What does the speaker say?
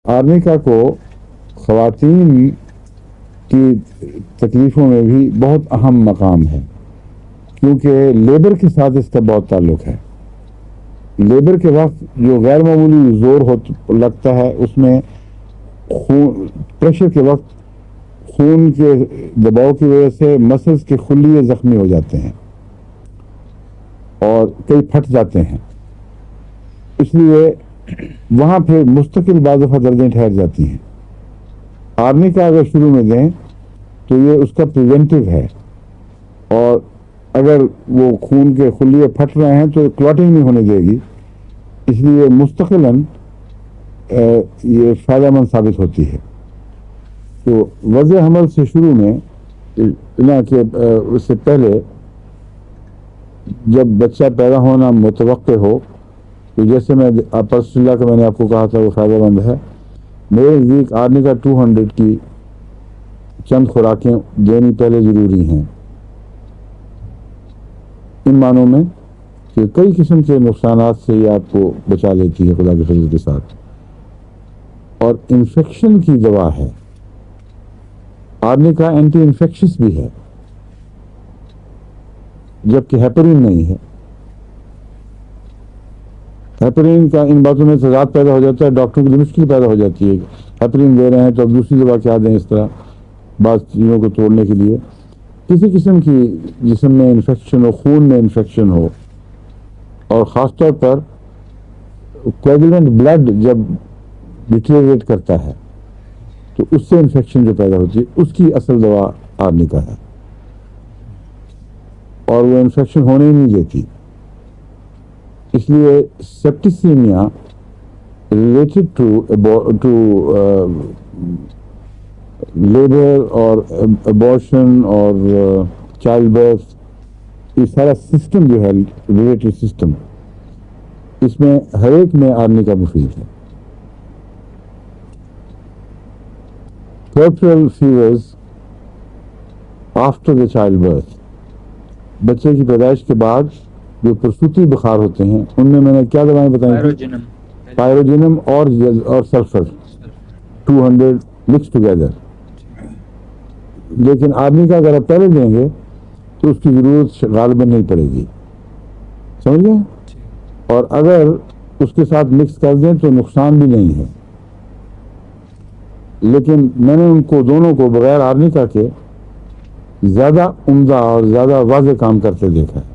آرنیکا کو خواتین کی تکلیفوں میں بھی بہت اہم مقام ہے، کیونکہ لیبر کے ساتھ اس کا بہت تعلق ہے. لیبر کے وقت جو غیر معمولی زور لگتا ہے، اس میں پریشر کے وقت خون کے دباؤ کی وجہ سے مسلز کے خلیے زخمی ہو جاتے ہیں اور کئی پھٹ جاتے ہیں. اس لیے وہاں پھر مستقل بعض دفعہ دردیں ٹھہر جاتی ہیں. آرنیکا اگر شروع میں دیں تو یہ اس کا پریونٹیو ہے، اور اگر وہ خون کے خلیے پھٹ رہے ہیں تو کلاٹنگ نہیں ہونے دے گی. اس لیے مستقلاً یہ فائدہ مند ثابت ہوتی ہے. تو وضع حمل سے شروع میں نہ کہ اس سے پہلے جب بچہ پیدا ہونا متوقع ہو، تو جیسے میں پرسلہ کا میں نے آپ کو کہا تھا وہ فائدہ مند ہے. میرے نزدیک آرنیکا 200 کی چند خوراکیں دینی پہلے ضروری ہیں، ان معنوں میں کہ کئی قسم کے نقصانات سے یہ آپ کو بچا لیتی ہے خدا کے فضل کے ساتھ، اور انفیکشن کی دوا ہے. آرنیکا اینٹی انفیکشس بھی ہے، جبکہ ہیپرین نہیں ہے. ہیپرین کا ان باتوں میں تضاد پیدا ہو جاتا ہے، ڈاکٹروں کی مشکل پیدا ہو جاتی ہے. ہیپرین دے رہے ہیں تو اب دوسری دوا کیا دیں، اس طرح بعض چیزوں کو توڑنے کے لیے. کسی قسم کی جسم میں انفیکشن ہو، خون میں انفیکشن ہو، اور خاص طور پر کویگولنٹ بلڈ جب ڈیٹیریٹ کرتا ہے تو اس سے انفیکشن جو پیدا ہوتی ہے، اس کی اصل دوا آرنیکا ہے، اور وہ انفیکشن ہونے ہی نہیں دیتی. اس لیے سیپٹیسیمیا ریلیٹڈ ٹو لیبر اور ابارشن اور چائلڈ برتھ، یہ سارا سسٹم جو ہے ریلیٹڈ سسٹم، اس میں ہر ایک میں آرنیکا مفید ہے. Puerperal fevers after the childbirth, بچے کی پیدائش کے بعد جو پرسوتی بخار ہوتے ہیں، ان میں نے کیا دوائیں بتائی تھیں؟ پائروجینم اور سلفر 200 مکس ٹوگیدر. لیکن آدمی کا اگر آپ پہلے دیں گے تو اس کی ضرورت غالباً نہیں پڑے گی، سمجھ گئے؟ اور اگر اس کے ساتھ مکس کر دیں تو نقصان بھی نہیں ہے. لیکن میں نے ان کو دونوں کو بغیر آرنیکا کے زیادہ عمدہ اور زیادہ واضح کام کرتے دیکھا ہے.